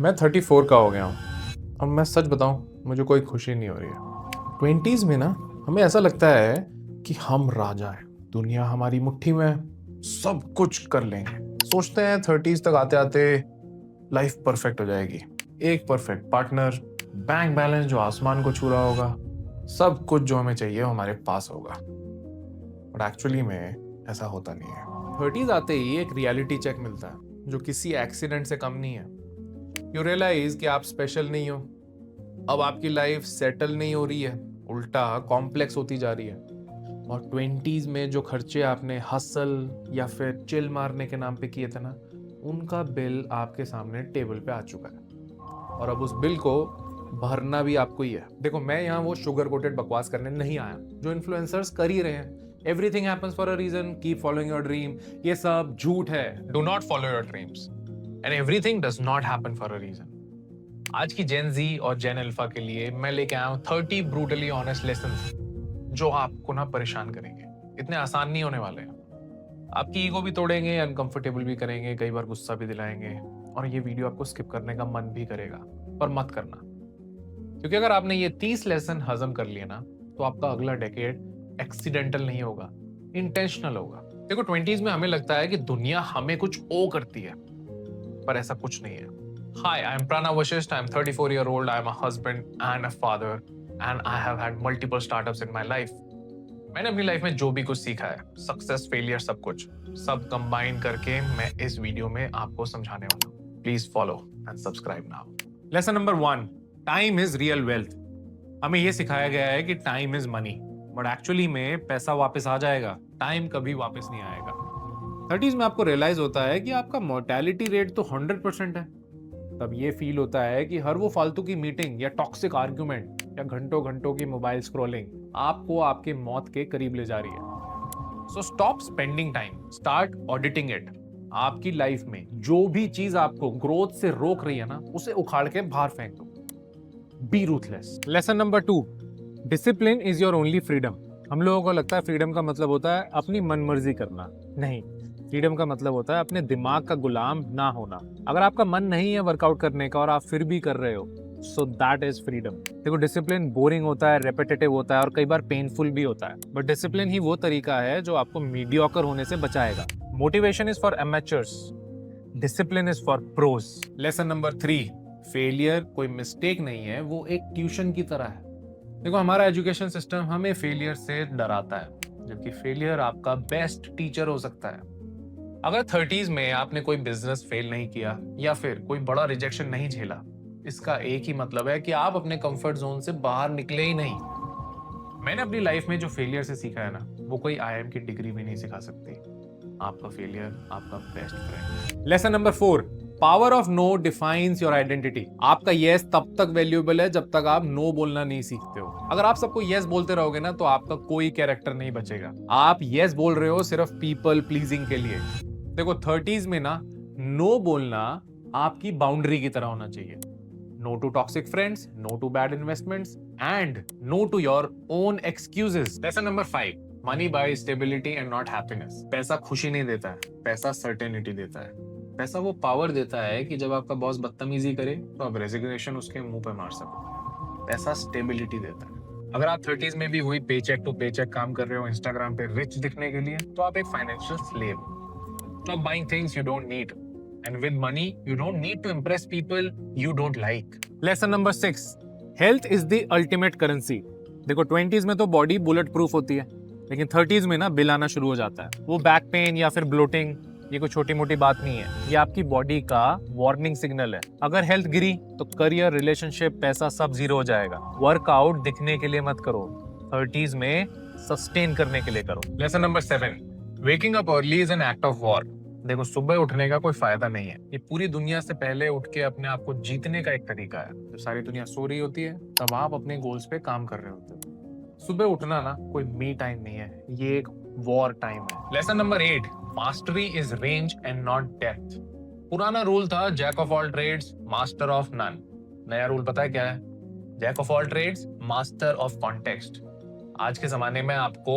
मैं 34 का हो गया हूँ। अब मैं सच बताऊँ, मुझे कोई खुशी नहीं हो रही है। 20s में ना हमें ऐसा लगता है कि हम राजा हैं, दुनिया हमारी मुट्ठी में है, सब कुछ कर लेंगे। सोचते हैं 30s तक आते आते लाइफ परफेक्ट हो जाएगी, एक परफेक्ट पार्टनर, बैंक बैलेंस जो आसमान को छू रहा होगा, सब कुछ जो हमें चाहिए वो हमारे पास होगा। बट एक्चुअली में ऐसा होता नहीं है। 30s आते ही एक रियलिटी चेक मिलता है जो किसी एक्सीडेंट से कम नहीं है। यू रियलाइज कि आप स्पेशल नहीं हो। अब आपकी लाइफ सेटल नहीं हो रही है, उल्टा कॉम्प्लेक्स होती जा रही है। और 20s में जो खर्चे आपने हसल या फिर चिल मारने के नाम पे किए थे ना, उनका बिल आपके सामने टेबल पे आ चुका है। और अब उस बिल को भरना भी आपको ही है। देखो, मैं यहाँ वो शुगर कोटेड बकवास करने नहीं आया जो इन्फ्लुएंसर्स कर ही रहे हैं। Everything happens for a reason, keep following your dream, ये सब झूठ है। Do not follow your dreams and everything does not happen for a reason. आज की जेन जी और जेन अल्फा के लिए मैं लेके आया हूं 30 ब्रूटली ऑनेस्ट लेसन्स जो आपको ना परेशान करेंगे। इतने आसान नहीं होने वाले हैं। आपकी ईगो भी तोड़ेंगे, अनकंफर्टेबल भी करेंगे, कई बार गुस्सा भी दिलाएंगे, और ये वीडियो आपको स्किप करने का मन भी करेगा, पर मत करना। क्योंकि अगर आपने ये 30 लेसन हजम कर लिए ना, तो आपका अगला डेकेड एक्सीडेंटल नहीं होगा, इंटेंशनल होगा। देखो, 20s में हमें लगता है कि दुनिया हमें कुछ ओ करती है, पर ऐसा कुछ नहीं है। Hi, I'm Pranav Vashisht. I'm 34-year-old. I'm a husband and a father, and I have had multiple startups in my life. मैंने अपनी लाइफ में जो भी कुछ सीखा है, सक्सेस, फेलियर, सब कुछ, सब कंबाइन करके मैं इस वीडियो में आपको समझाने वाला हूँ। Please follow and subscribe now. Lesson number 1, time is real wealth. हमें यह सिखाया गया है कि time is money, but actually में पैसा वापस आ जाएगा, टाइम कभी वापस नहीं आएगा। 30s में आपको रियलाइज होता है कि आपका मोर्टेलिटी रेट तो 100% है। तब ये फील होता है कि हर वो फालतू की मीटिंग या टॉक्सिक आर्ग्यूमेंट या घंटों घंटों की मोबाइल स्क्रॉलिंग आपको आपके मौत के करीब ले जा रही है। So stop spending time, start auditing it. आपकी लाइफ में जो भी चीज आपको ग्रोथ से रोक रही है ना, उसे उखाड़ के बाहर फेंक दो। B ruthless. Lesson number 2, discipline is your only freedom. हम लोगों को लगता है फ्रीडम का मतलब होता है अपनी मनमर्जी करना। नहीं, फ्रीडम का मतलब होता है अपने दिमाग का गुलाम ना होना। अगर आपका मन नहीं है वर्कआउट करने का और आप फिर भी कर रहे हो, सो दैट इज फ्रीडम। देखो, डिसिप्लिन बोरिंग होता है, रेपिटेटिव होता है और कई बार पेनफुल भी होता है, बट डिसिप्लिन ही वो तरीका है जो आपको मीडियोकर होने से बचाएगा। Motivation is for amateurs, discipline is for pros. Lesson number 3, failure कोई मिस्टेक नहीं है, वो एक ट्यूशन की तरह है। देखो, हमारा एजुकेशन सिस्टम हमें फेलियर से डराता है, जबकि फेलियर आपका बेस्ट टीचर हो सकता है। अगर 30s में आपने कोई बिजनेस फेल नहीं किया या फिर कोई बड़ा रिजेक्शन नहीं झेला, इसका एक ही मतलब है कि आप अपने कंफर्ट जोन से बाहर निकले ही नहीं। मैंने अपनी लाइफ में जो फेलियर से सीखा है ना, वो कोई आईआईएम की डिग्री भी नहीं सिखा सकती। आपका फेलियर आपका best friend. Lesson number 4, power of no defines your identity. आपका यस तब तक वैल्यूएबल है जब तक आप नो बोलना नहीं सीखते हो। अगर आप सबको यस बोलते रहोगे ना, तो आपका कोई कैरेक्टर नहीं बचेगा। आप यस बोल रहे हो सिर्फ पीपल प्लीजिंग के लिए। देखो, 30s में ना नो बोलना आपकी बाउंड्री की तरह होना चाहिए। No to toxic friends, no to bad investments and no to your own excuses. Lesson number 5, money buy stability and not happiness. पैसा खुशी नहीं देता है, पैसा सर्टेनिटी देता है। पैसा वो पावर देता है कि जब आपका बॉस बदतमीजी करे तो आप रेजिग्नेशन उसके मुंह पे मार सको। पैसा स्टेबिलिटी देता है। अगर आप 30s में भी हुई पेचेक टू पेचेक काम कर रहे हो इंस्टाग्राम पे रिच दिखने के लिए, तो आप एक फाइनेंशियल स्लेव हो। Stop buying things you don't need. And with money, you don't need to impress people you don't like. Lesson number 6, health is the ultimate currency. देखो, 20s में तो बॉडी बुलेट प्रूफ होती है, लेकिन 30s में ना bill आना शुरू हो जाता है। वो बैक पेन या फिर ब्लोटिंग, ये कोई छोटी मोटी बात नहीं है, ये आपकी बॉडी का वार्निंग सिग्नल है। अगर हेल्थ गिरी तो करियर, रिलेशनशिप, पैसा सब जीरो हो जाएगा। वर्कआउट दिखने के लिए मत करो, 30s में सस्टेन करने के लिए करो। Lesson number 7, waking up early is an act of war. देखो, सुबह उठने का कोई फायदा नहीं है। ये पूरी दुनिया से पहले उठ के अपने आप को जीतने का एक तरीका है। जब सारी दुनिया सो रही होती है, तब आप अपने गोल्स पे काम कर रहे होते हो। सुबह उठना ना कोई मी टाइम नहीं है, ये एक वॉर टाइम है। Lesson number 8, mastery is range and not depth. पुराना रूल था jack of all trades, master of none. नया रूल पता है क्या है? Jack of all trades, master of context. आज के जमाने में आपको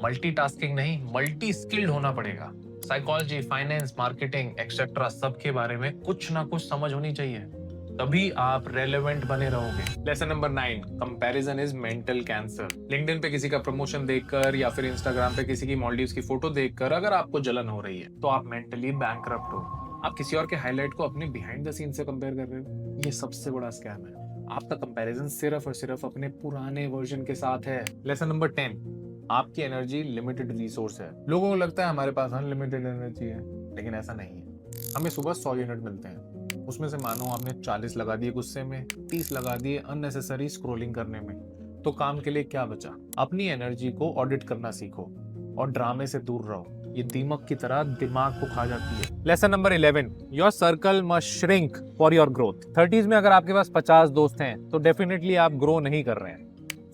मल्टीटास्किंग नहीं, मल्टी स्किल्ड होना पड़ेगा। साइकोलॉजी, फाइनेंस, मार्केटिंग एक्सेट्रा, सबके बारे में कुछ ना कुछ समझ होनी चाहिए। तभी आप रेलेवेंट बने रहोगे। Lesson number 9, comparison is mental cancer. LinkedIn पे किसी का प्रमोशन देखकर या फिर इंस्टाग्राम पे किसी की मॉलडीव्स की फोटो देखकर अगर आपको जलन हो रही है तो आप मेंटली बैंकरप्ट हो। आप किसी और के हाईलाइट को अपने बिहाइंड द सीन से कंपेयर कर रहे हो। ये सबसे बड़ा स्कैम है। आपका कंपैरिजन सिर्फ और सिर्फ अपने पुराने वर्जन के साथ है। लेसन नंबर 10, आपकी एनर्जी लिमिटेड रिसोर्स है। लोगों को लगता है हमारे पास अनलिमिटेड एनर्जी है, लेकिन ऐसा नहीं है। हमें सुबह 100 यूनिट मिलते हैं, उसमें से मानो आपने 40 लगा दिए गुस्से में, 30 लगा दिए अननेसेसरी स्क्रॉलिंग करने में, तो काम के लिए क्या बचा? अपनी एनर्जी को ऑडिट करना सीखो और ड्रामे से दूर रहो। ये दीमक की तरह दिमाग को खा जाती है। Lesson number 11, your circle must shrink for your growth. 30s में अगर आपके पास 50 दोस्त हैं तो डेफिनेटली आप ग्रो नहीं कर रहे हैं।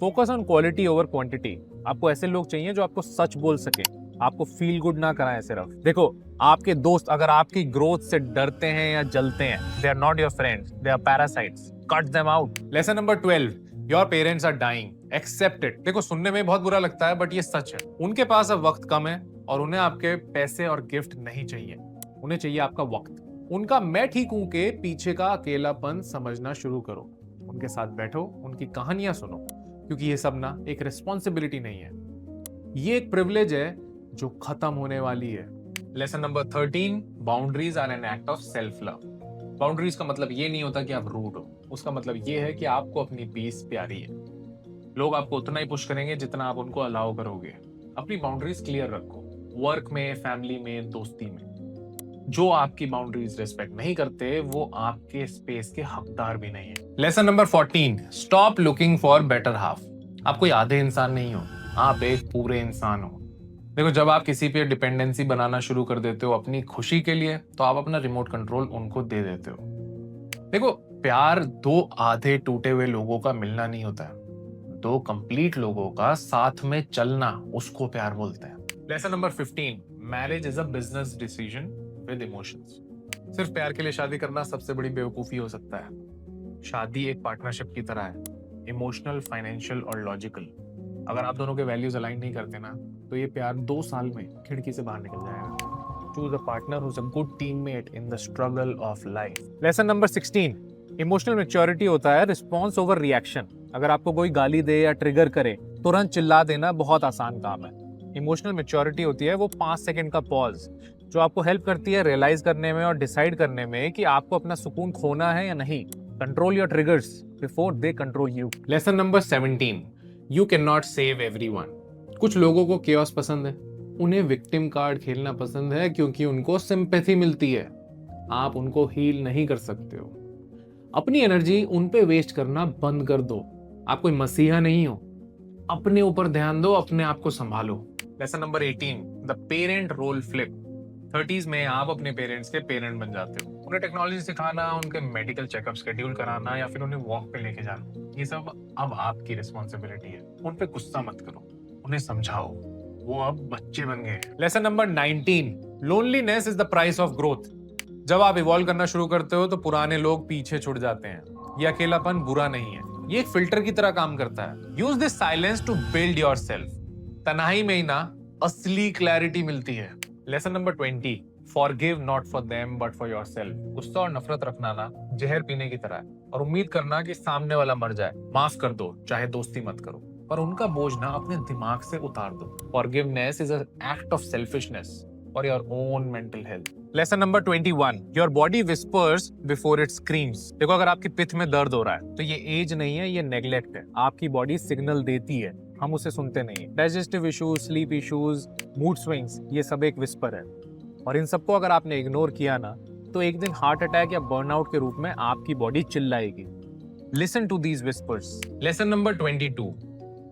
Focus on quality over quantity. आपको ऐसे लोग चाहिए जो आपको सच बोल सके, आपको फील गुड ना कराएं सिर्फ। देखो, आपके दोस्त अगर आपकी ग्रोथ से डरते हैं या जलते हैं, they are not your friends, they are parasites. Cut them out. Lesson number 12, your parents are dying, accept it. देखो, सुनने में बहुत बुरा लगता है बट ये सच है। उनके पास अब वक्त कम है और उन्हें आपके पैसे और गिफ्ट नहीं चाहिए, उन्हें चाहिए आपका वक्त। उनका मैं ठीक हूं के पीछे का अकेलापन समझना शुरू करो। उनके साथ बैठो, उनकी कहानियां सुनो, क्योंकि ये सब ना एक रिस्पॉन्सिबिलिटी नहीं है, ये एक प्रिविलेज है जो खत्म होने वाली है। Lesson number 13, boundaries are an act of self love. Boundaries का मतलब ये नहीं होता कि आप रूड हो, उसका मतलब ये है कि आपको अपनी पीस प्यारी है। लोग आपको उतना ही पुश करेंगे जितना आप उनको अलाउ करोगे। अपनी बाउंड्रीज क्लियर रखो, वर्क में, फैमिली में, दोस्ती में। जो आपकी बाउंड्रीज रिस्पेक्ट नहीं करते वो आपके स्पेस के हकदार भी नहीं है। Lesson number 14, stop looking for better half. आप कोई आधे इंसान नहीं हो, आप एक पूरे इंसान हो। देखो, जब आप किसी पे डिपेंडेंसी बनाना शुरू कर देते हो अपनी खुशी के लिए, तो आप अपना रिमोट कंट्रोल उनको दे देते हो। देखो, प्यार दो आधे टूटे हुए लोगों का मिलना नहीं होता है, दो कंप्लीट लोगों का साथ में चलना, उसको प्यार बोलते हैं। Lesson number 15, marriage is a business decision with emotions. सिर्फ प्यार के लिए शादी करना सबसे बड़ी बेवकूफी हो सकता है। शादी एक पार्टनरशिप की तरह है, इमोशनल, फाइनेंशियल और लॉजिकल। अगर आप दोनों के वैल्यूज अलाइन नहीं करते ना, तो ये प्यार 2 साल में खिड़की से बाहर निकल जाएगा। Choose a partner who's a good teammate in the struggle of life. Lesson number 16, emotional maturity होता है रिस्पॉन्स ओवर रिएक्शन। अगर आपको कोई गाली दे या ट्रिगर करे, तुरंत चिल्ला देना बहुत आसान काम है। इमोशनल मैच्योरिटी होती है वो 5 सेकंड का पॉज, जो आपको हेल्प करती है रियलाइज करने में और डिसाइड करने में कि आपको अपना सुकून खोना है या नहीं। Control your triggers before they control you. Lesson number 17, you can not save everyone. कुछ लोगों को केओस पसंद है, उन्हें विक्टिम कार्ड खेलना पसंद है क्योंकि उनको सिंपैथी मिलती है। आप उनको हील नहीं कर सकते हो। अपनी एनर्जी उन पे वेस्ट करना बंद कर दो। आप कोई मसीहा नहीं हो, अपने ऊपर ध्यान दो, अपने आप को संभालो। Lesson number 18, the parent role flip. 30s में आप अपने पेरेंट्स के पेरेंट बन जाते हो। उन्हें टेक्नोलॉजी सिखाना, उनके मेडिकल चेकअप शेड्यूल कराना या फिर उन्हें वॉक पे लेके जाना, ये सब अब आपकी रिस्पॉन्सिबिलिटी है। उन पे गुस्सा मत करो, उन्हें समझाओ, वो अब बच्चे बन गए। Lesson number 19, loneliness is the price of growth. जब आप इवॉल्व करना शुरू करते हो तो पुराने लोग पीछे छूट जाते हैं। ये अकेलापन बुरा नहीं है, ये एक फिल्टर की तरह काम करता है। Use this silence to build yourself. तन्हाई में ही ना असली क्लैरिटी मिलती है। Lesson number 20, forgive not for them but for yourself. गुस्सा और नफरत रखना ना जहर पीने की तरह है, और उम्मीद करना कि सामने वाला मर जाए। माफ कर दो, चाहे दोस्ती मत करो, पर उनका बोझ ना अपने दिमाग से उतार दो। Forgiveness is an act of selfishness for your own mental health. Lesson number 21, your body whispers before it screams. देखो, अगर आपकी पित्त में दर्द हो रहा है तो ये एज नहीं है, ये नेग्लेक्ट है। आपकी बॉडी सिग्नल देती है, हम उसे सुनते नहीं। Digestive issues, sleep issues, mood swings, ये सब एक विस्पर है, और इन सबको अगर आपने इग्नोर किया ना, तो एक दिन हार्ट अटैक या बर्नआउट के रूप में आपकी बॉडी चिल्लाएगी। Listen to these whispers. Lesson number 22,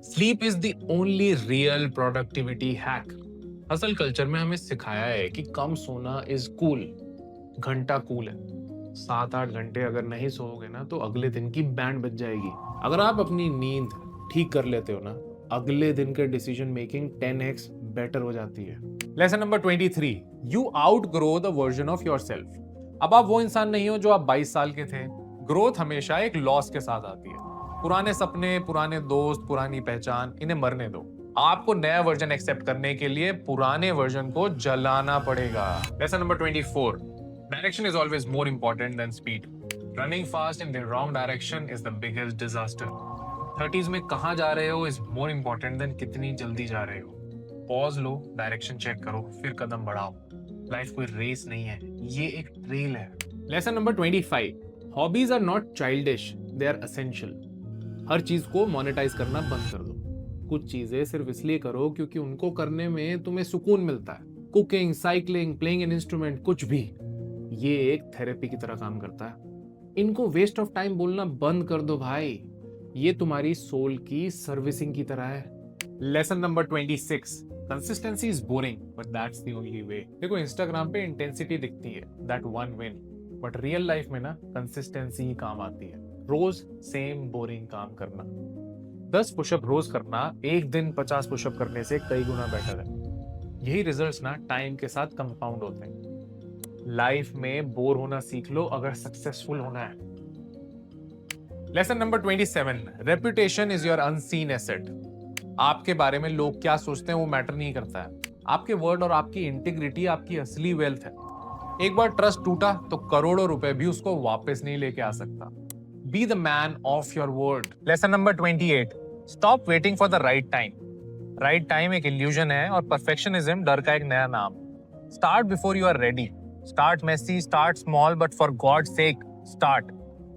sleep is the only real productivity hack. Hustle culture में हमें सिखाया है कि कम सोना इज कूल। घंटा कूल है, 7-8 घंटे अगर नहीं सोओगे ना तो अगले दिन की बैंड बज जाएगी। अगर आप अपनी नींद ठीक कर लेते हो ना, अगले दिन के डिसीजन मेकिंग 10x बेटर हो जाती है। Lesson number 23, you out grow the version of your self. अब आप वो इंसान नहीं हो जो आप 22 साल के थे। ग्रोथ हमेशा एक लॉस के साथ आती है। पुराने सपने, पुराने दोस्त, पुरानी पहचान, इन्हें मरने दो। आपको नया वर्जन एक्सेप्ट करने के लिए पुराने वर्जन को जलाना पड़ेगा। Lesson number 24, direction is always more important than speed. Running fast in the wrong direction is the biggest disaster. 30s में कहाँ जा रहे हो इज मोर इम्पोर्टेंट देन कितनी जल्दी जा रहे हो। पॉज लो, डायरेक्शन चेक करो, फिर कदम बढ़ाओ। लाइफ कोई रेस नहीं है, ये एक ट्रेल है। Lesson number 25, hobbies are not childish, they are essential. हर चीज को मोनेटाइज करना बंद कर दो। कुछ चीजें सिर्फ इसलिए करो क्योंकि उनको करने में तुम्हें सुकून मिलता है। Cooking, cycling, playing an instrument, कुछ भी, ये एक थेरेपी की तरह काम करता है। इनको वेस्ट ऑफ टाइम बोलना बंद कर दो भाई, ये तुम्हारी सोल की सर्विसिंग की तरह है। Lesson number 26, consistency is boring but that's the only way. देखो इंस्टाग्राम पे इंटेंसिटी दिखती है, that one win, but real life में ना कंसिस्टेंसी ही काम आती है। रोज सेम बोरिंग काम करना, 10 पुशअप रोज करना एक दिन 50 पुशअप करने से कई गुना बेटर है। यही रिजल्ट्स ना टाइम के साथ कंपाउंड होते हैं। लाइफ में बोर होना सीख लो अगर सक्सेसफुल होना है। Lesson number 27, reputation is your unseen asset. आपके बारे में लोग क्या सोचते हैं वो मैटर नहीं करता है। आपके वर्ड और आपकी इंटीग्रिटी आपकी असली वेल्थ है। एक बार ट्रस्ट टूटा तो करोड़ों रुपए भी उसको वापस नहीं लेके आ सकता। Be the man of your word. Lesson number 28, stop waiting for the right time. Right time एक इल्यूजन है और परफेक्शनिज्म डर का एक नया नाम। Start before you are ready. Start messy, start small, but for God sake start.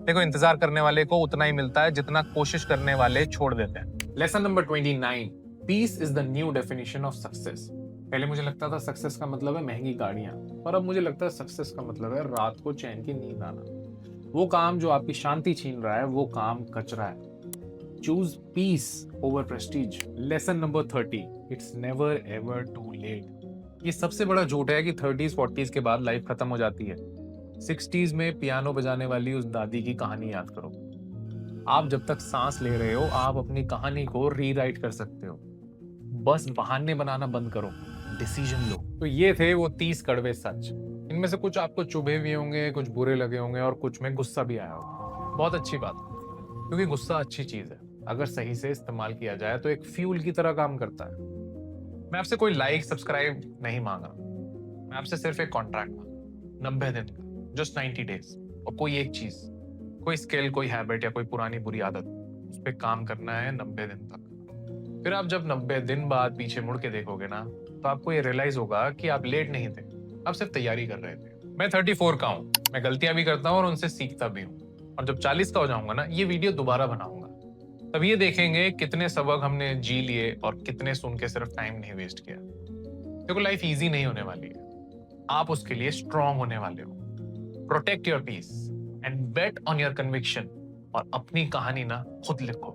देखो इंतजार करने वाले को उतना ही मिलता है जितना कोशिश करने वाले छोड़ देते हैं। Lesson number 29, peace is the new definition of success. पहले मुझे लगता था सक्सेस का मतलब है महंगी गाड़ियां, पर अब मुझे लगता है सक्सेस का मतलब है रात को चैन की नींद आना। वो काम जो आपकी शांति छीन रहा है वो काम कचरा है। Choose peace over prestige. Lesson number 30, it's never ever too late. ये सबसे बड़ा झूठ है कि 30s 40s के बाद लाइफ खत्म हो जाती है। 60s में पियानो बजाने वाली उस दादी की कहानी याद करो। आप जब तक सांस ले रहे हो आप अपनी कहानी को रीराइट कर सकते हो। बस बहाने बनाना बंद करो, डिसीजन लो। तो ये थे वो 30 कड़वे सच। इनमें से कुछ आपको चुभे भी होंगे, कुछ बुरे लगे होंगे और कुछ में गुस्सा भी आया होगा। बहुत अच्छी बात, क्योंकि गुस्सा अच्छी चीज है। अगर सही से इस्तेमाल किया जाए तो एक फ्यूल की तरह काम करता है। मैं आपसे कोई लाइक सब्सक्राइब नहीं मांगा, मैं आपसे सिर्फ एक कॉन्ट्रैक्ट मांगा, 90 दिन का, जस्ट 90 डेज। और कोई एक चीज, कोई स्किल, कोई हैबिट या कोई पुरानी बुरी आदत, उस पर काम करना है 90 दिन तक। फिर आप जब 90 दिन बाद पीछे मुड़ के देखोगे ना, तो आपको ये रियलाइज होगा कि आप लेट नहीं थे, आप सिर्फ तैयारी कर रहे थे। मैं 34 का हूँ, मैं गलतियां भी करता हूँ और उनसे सीखता भी हूँ। और जब 40 का हो जाऊंगा ना, ये वीडियो दोबारा बनाऊंगा। तब ये देखेंगे कितने सबक हमने जी लिए और कितने सुन के सिर्फ टाइम नहीं वेस्ट किया। देखो लाइफ इजी नहीं होने वाली है, आप उसके लिए स्ट्रांग होने वाले हो। Protect your peace and bet on your conviction. और अपनी कहानी ना खुद लिखो।